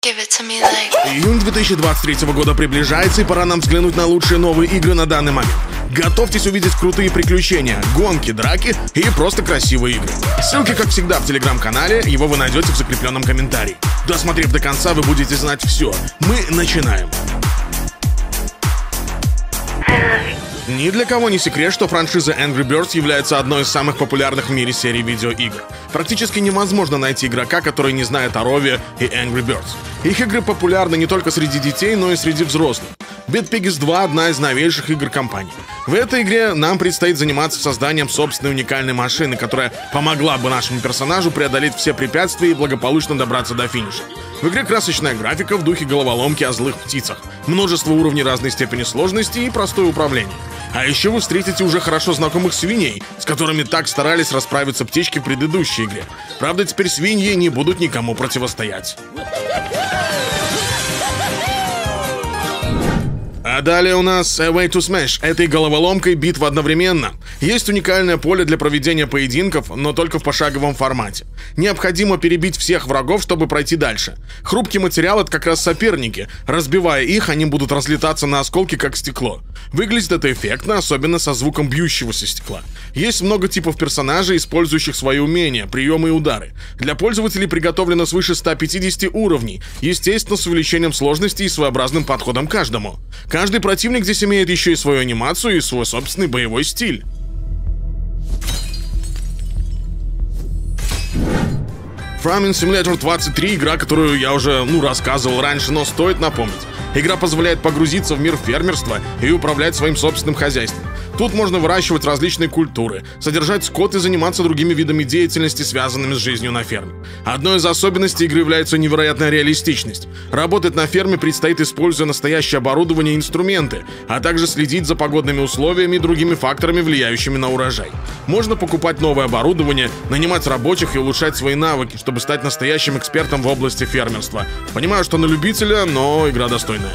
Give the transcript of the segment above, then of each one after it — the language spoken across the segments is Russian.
Give it to me like... Июнь 2023 года приближается, и пора нам взглянуть на лучшие новые игры на данный момент. Готовьтесь увидеть крутые приключения, гонки, драки и просто красивые игры. Ссылки, как всегда, в телеграм-канале, его вы найдете в закрепленном комментарии. Досмотрев до конца, вы будете знать все. Мы начинаем. Ни для кого не секрет, что франшиза Angry Birds является одной из самых популярных в мире серий видеоигр. Практически невозможно найти игрока, который не знает о Рове и Angry Birds. Их игры популярны не только среди детей, но и среди взрослых. Bad Piggies 2 — одна из новейших игр компании. В этой игре нам предстоит заниматься созданием собственной уникальной машины, которая помогла бы нашему персонажу преодолеть все препятствия и благополучно добраться до финиша. В игре красочная графика в духе головоломки о злых птицах, множество уровней разной степени сложности и простое управление. А еще вы встретите уже хорошо знакомых свиней, с которыми так старались расправиться птички в предыдущей игре. Правда, теперь свиньи не будут никому противостоять. А далее у нас A Way to Smash. Этой головоломкой битва одновременно. Есть уникальное поле для проведения поединков, но только в пошаговом формате. Необходимо перебить всех врагов, чтобы пройти дальше. Хрупкий материал — это как раз соперники. Разбивая их, они будут разлетаться на осколки, как стекло. Выглядит это эффектно, особенно со звуком бьющегося стекла. Есть много типов персонажей, использующих свои умения, приемы и удары. Для пользователей приготовлено свыше 150 уровней, естественно, с увеличением сложности и своеобразным подходом к каждому. Каждый противник здесь имеет еще и свою анимацию и свой собственный боевой стиль. Farming Simulator 23 — игра, которую я уже рассказывал раньше, но стоит напомнить. Игра позволяет погрузиться в мир фермерства и управлять своим собственным хозяйством. Тут можно выращивать различные культуры, содержать скот и заниматься другими видами деятельности, связанными с жизнью на ферме. Одной из особенностей игры является невероятная реалистичность. Работать на ферме предстоит, используя настоящее оборудование и инструменты, а также следить за погодными условиями и другими факторами, влияющими на урожай. Можно покупать новое оборудование, нанимать рабочих и улучшать свои навыки, чтобы стать настоящим экспертом в области фермерства. Понимаю, что на любителя, но игра достойная.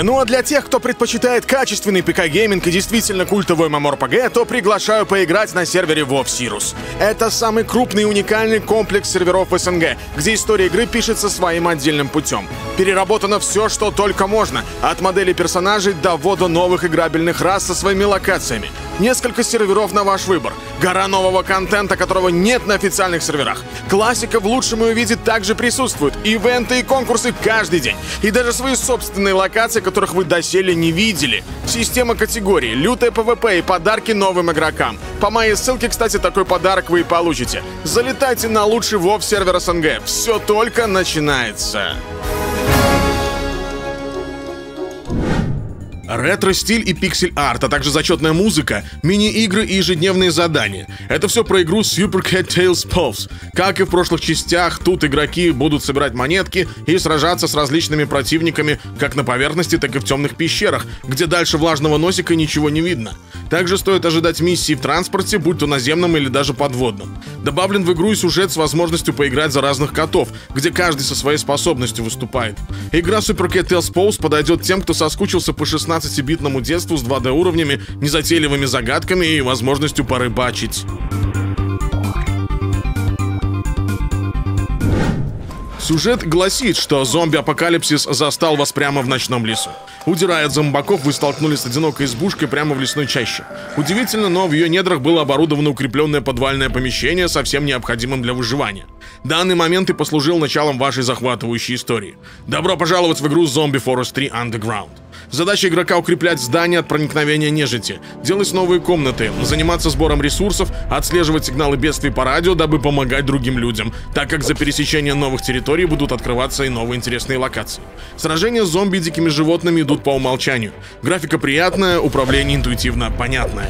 Ну а для тех, кто предпочитает качественный ПК-гейминг и действительно культовый MMORPG, то приглашаю поиграть на сервере WoW Sirus. Это самый крупный и уникальный комплекс серверов в СНГ, где история игры пишется своим отдельным путем. Переработано все, что только можно, от моделей персонажей до ввода новых играбельных рас со своими локациями. Несколько серверов на ваш выбор. Гора нового контента, которого нет на официальных серверах. Классика в лучшем ее виде также присутствует. Ивенты и конкурсы каждый день. И даже свои собственные локации, которых вы доселе не видели. Система категорий, лютая ПВП и подарки новым игрокам. По моей ссылке, кстати, такой подарок вы и получите. Залетайте на лучший WoW сервер СНГ. Все только начинается. Ретро-стиль и пиксель-арт, а также зачетная музыка, мини-игры и ежедневные задания. Это все про игру Super Cat Tales Pulse. Как и в прошлых частях, тут игроки будут собирать монетки и сражаться с различными противниками как на поверхности, так и в темных пещерах, где дальше влажного носика ничего не видно. Также стоит ожидать миссий в транспорте, будь то наземном или даже подводном. Добавлен в игру и сюжет с возможностью поиграть за разных котов, где каждый со своей способностью выступает. Игра Super Cat Tales Pulse подойдет тем, кто соскучился по 16-битному детству с 2D уровнями, незатейливыми загадками и возможностью порыбачить. Сюжет гласит, что зомби-апокалипсис застал вас прямо в ночном лесу. Удирая от зомбаков, вы столкнулись с одинокой избушкой прямо в лесной чаще. Удивительно, но в ее недрах было оборудовано укрепленное подвальное помещение со всем необходимым для выживания. Данный момент и послужил началом вашей захватывающей истории. Добро пожаловать в игру Zombie Forest 3 Underground. Задача игрока — укреплять здания от проникновения нежити, делать новые комнаты, заниматься сбором ресурсов, отслеживать сигналы бедствий по радио, дабы помогать другим людям, так как за пересечение новых территорий будут открываться и новые интересные локации. Сражения с зомби и дикими животными идут по умолчанию. Графика приятная, управление интуитивно понятное.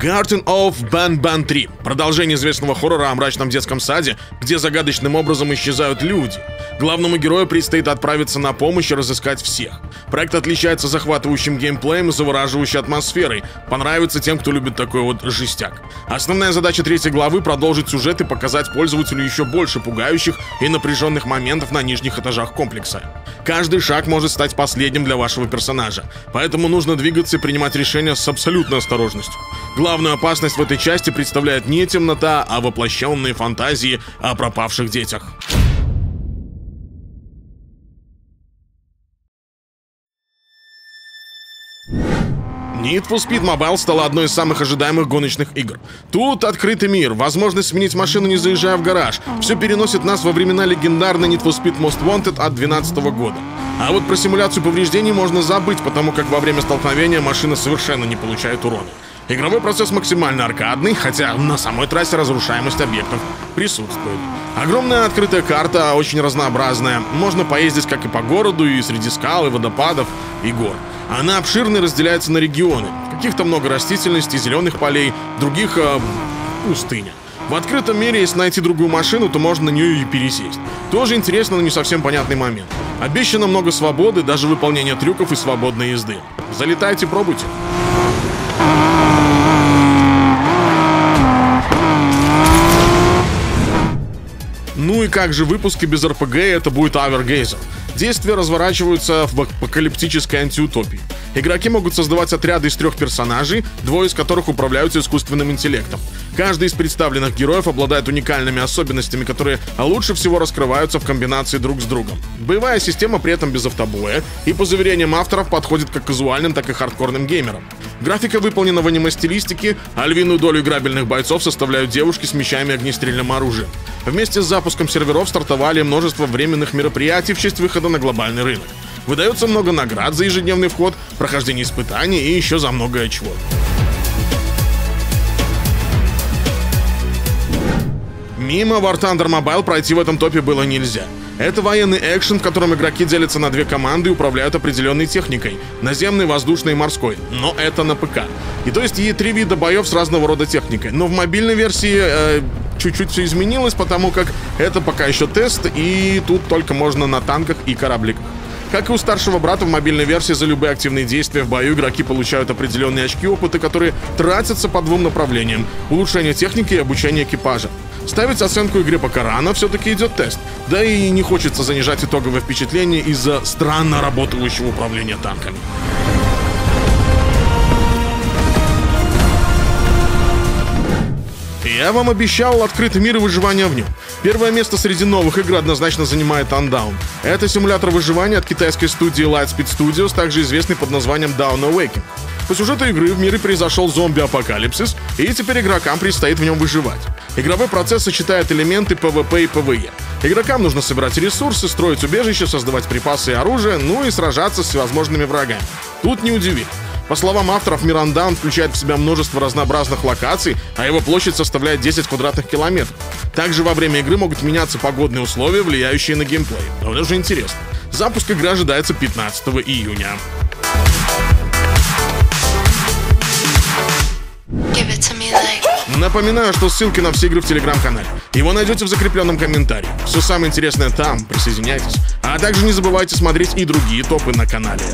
Garten of Banban 3. Продолжение известного хоррора о мрачном детском саде, где загадочным образом исчезают люди. Главному герою предстоит отправиться на помощь и разыскать всех. Проект отличается захватывающим геймплеем и завораживающей атмосферой. Понравится тем, кто любит такой вот жестяк. Основная задача третьей главы — продолжить сюжет и показать пользователю еще больше пугающих и напряженных моментов на нижних этажах комплекса. Каждый шаг может стать последним для вашего персонажа, поэтому нужно двигаться и принимать решения с абсолютной осторожностью. Главную опасность в этой части представляет не темнота, а воплощенные фантазии о пропавших детях. Need for Speed Mobile стала одной из самых ожидаемых гоночных игр. Тут открытый мир, возможность сменить машину, не заезжая в гараж. Все переносит нас во времена легендарной Need for Speed Most Wanted от 2012 года. А вот про симуляцию повреждений можно забыть, потому как во время столкновения машина совершенно не получает урона. Игровой процесс максимально аркадный, хотя на самой трассе разрушаемость объектов присутствует. Огромная открытая карта, очень разнообразная. Можно поездить как и по городу, и среди скал, и водопадов, и гор. Она обширно разделяется на регионы. Каких-то много растительности, зеленых полей, других пустыня. В открытом мире, если найти другую машину, то можно на нее и пересесть. Тоже интересно, но не совсем понятный момент. Обещано много свободы, даже выполнение трюков и свободной езды. Залетайте, пробуйте. Ну и как же выпуски без РПГ, это будет Avergazer. Действия разворачиваются в апокалиптической антиутопии. Игроки могут создавать отряды из 3 персонажей, 2 из которых управляются искусственным интеллектом. Каждый из представленных героев обладает уникальными особенностями, которые лучше всего раскрываются в комбинации друг с другом. Боевая система при этом без автобоя и, по заверениям авторов, подходит как казуальным, так и хардкорным геймерам. Графика выполнена в аниме-стилистике, а львиную долю играбельных бойцов составляют девушки с мечами и огнестрельным оружием. Вместе с запуском серверов стартовали множество временных мероприятий в честь выхода на глобальный рынок. Выдается много наград за ежедневный вход, прохождение испытаний и еще за многое чего. Мимо War Thunder Mobile пройти в этом топе было нельзя. Это военный экшен, в котором игроки делятся на 2 команды и управляют определенной техникой — наземной, воздушной и морской. Но это на ПК. И то есть 3 вида боев с разного рода техникой. Но в мобильной версии чуть-чуть все изменилось, потому как это пока еще тест, и тут только можно на танках и корабликах. Как и у старшего брата, в мобильной версии за любые активные действия в бою игроки получают определенные очки опыта, которые тратятся по 2 направлениям — улучшение техники и обучение экипажа. Ставить оценку игре пока рано, все-таки идет тест. Да и не хочется занижать итоговое впечатление из-за странно работающего управления танками. Я вам обещал открытый мир и выживание в нем. Первое место среди новых игр однозначно занимает Undawn. Это симулятор выживания от китайской студии Lightspeed Studios, также известный под названием Dawn Awakening. По сюжету игры в мире произошел зомби-апокалипсис, и теперь игрокам предстоит в нем выживать. Игровой процесс сочетает элементы PvP и PvE. Игрокам нужно собирать ресурсы, строить убежища, создавать припасы и оружие, ну и сражаться с всевозможными врагами. Тут не удивит. По словам авторов, мир Undawn включает в себя множество разнообразных локаций, а его площадь составляет 10 квадратных километров. Также во время игры могут меняться погодные условия, влияющие на геймплей. Но это уже интересно. Запуск игры ожидается 15 июня. Напоминаю, что ссылки на все игры в телеграм-канале. Его найдете в закрепленном комментарии. Все самое интересное там, присоединяйтесь. А также не забывайте смотреть и другие топы на канале.